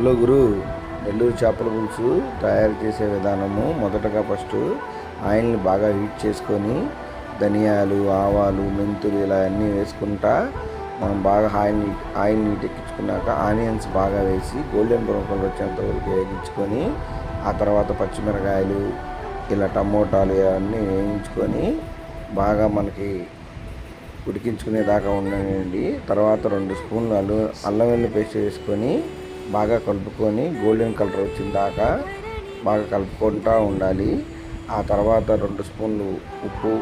Hello గురు, నెల్లూరు చేపల పులుసు తయారు చేసే విధానము. మొదటగా ఫస్ట్ ఆయిల్ని బాగా హీట్ చేసుకొని ధనియాలు, ఆవాలు, మెంతులు ఇలా అన్నీ వేసుకుంటా మనం బాగా ఆయిల్ నీట్ ఎక్కించుకున్నాక ఆనియన్స్ బాగా వేసి గోల్డెన్ బ్రౌన్ కలర్ వచ్చేంత వరకు వేయించుకొని ఆ తర్వాత పచ్చిమిరకాయలు ఇలా టమోటాలు ఇవన్నీ వేయించుకొని బాగా మనకి ఉడికించుకునేదాకా ఉండనండి. తర్వాత 2 స్పూన్లు అల్లం వెల్లుల్లి పేస్ట్ వేసుకొని బాగా కలుపుకొని గోల్డెన్ కలర్ వచ్చిన దాకా బాగా కలుపుకుంటూ ఉండాలి. ఆ తర్వాత 2 స్పూన్లు ఉప్పు,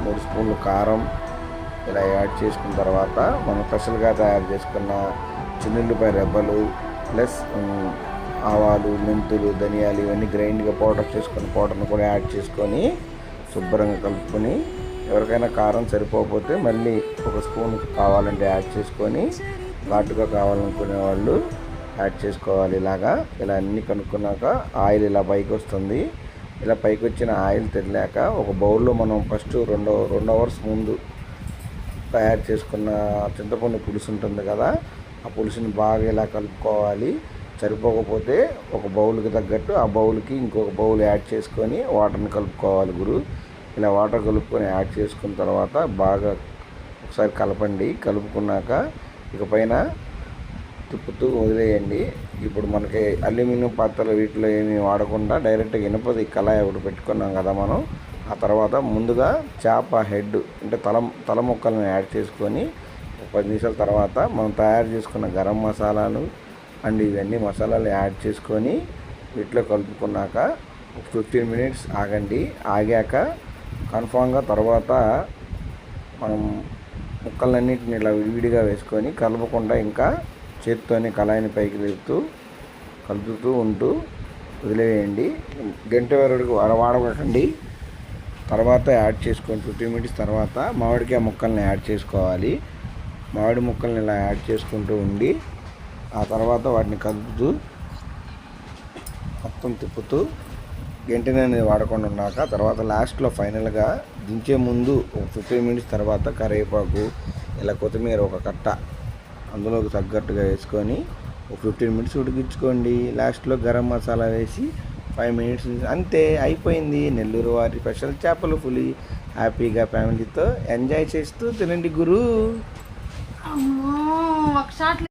3 స్పూన్లు కారం ఇలా యాడ్ చేసుకున్న తర్వాత మనం స్పెషల్గా తయారు చేసుకున్న చిన్నుల్లిపాయ రెబ్బలు ప్లస్ ఆవాలు, మెంతులు, ధనియాలు ఇవన్నీ గ్రైండ్గా పౌడర్ చేసుకొని పౌడర్ని కూడా యాడ్ చేసుకొని శుభ్రంగా కలుపుకొని ఎవరికైనా కారం సరిపోకపోతే మళ్ళీ 1 స్పూన్ కావాలంటే యాడ్ చేసుకొని ఘాటుగా కావాలనుకునే వాళ్ళు యాడ్ చేసుకోవాలి. ఇలా అన్నీ కనుక్కున్నాక ఆయిల్ ఇలా పైకి వస్తుంది. ఇలా పైకి వచ్చిన ఆయిల్ తెరలేక ఒక బౌల్లో మనం ఫస్ట్ 2 అవర్స్ ముందు తయారు చేసుకున్న చింతపండు పులుసు ఉంటుంది కదా, ఆ పులుసుని బాగా ఇలా కలుపుకోవాలి. సరిపోకపోతే ఒక బౌల్కి తగ్గట్టు ఆ బౌల్కి ఇంకొక బౌల్ యాడ్ చేసుకొని వాటర్ని కలుపుకోవాలి గురు. ఇలా వాటర్ కలుపుకొని యాడ్ చేసుకున్న తర్వాత బాగా ఒకసారి కలపండి. కలుపుకున్నాక ఇక పైన తిప్పుతూ వదిలేయండి. ఇప్పుడు మనకి అల్యూమినియం పాత్రలు వీటిలో ఏమీ వాడకుండా డైరెక్ట్గా ఇనుపది కళాయి ఒకటి పెట్టుకున్నాం కదా మనం. ఆ తర్వాత ముందుగా చేప హెడ్ అంటే తల ముక్కలను యాడ్ చేసుకొని 10 నిమిషాల తర్వాత మనం తయారు చేసుకున్న గరం మసాలాలు అండ్ ఇవన్నీ మసాలాలు యాడ్ చేసుకొని వీటిలో కలుపుకున్నాక 15 మినిట్స్ ఆగండి. ఆగాక కన్ఫామ్గా తర్వాత మనం ముక్కలన్నింటిని ఇలా విడివిడిగా వేసుకొని కలపకుండా ఇంకా చేతితోనే కళాయిని పైకి కలుపుతూ ఉంటూ వదిలేయండి. గంట వరకు వాడకండి. తర్వాత యాడ్ చేసుకొని 15 మినిట్స్ తర్వాత మామిడికాయ ముక్కల్ని యాడ్ చేసుకోవాలి. మామిడి ముక్కల్ని ఇలా యాడ్ చేసుకుంటూ ఉండి ఆ తర్వాత వాటిని కలుపుతూ మొత్తం తిప్పుతూ గంటెని అనేది వాడకుండా ఉన్నాక తర్వాత లాస్ట్లో ఫైనల్గా దించే ముందు ఒక 15 మినిట్స్ తర్వాత కరివేపాకు ఇలా కొత్తిమీర ఒక కట్ట అందులోకి తగ్గట్టుగా వేసుకొని ఒక 15 మినిట్స్ ఉడికించుకోండి. లాస్ట్లో గరం మసాలా వేసి 5 మినిట్స్ అంతే, అయిపోయింది నెల్లూరు వారి స్పెషల్ చేపల పులి. హ్యాపీగా ఫ్యామిలీతో ఎంజాయ్ చేస్తూ తినండి గురు. ఒక షాట్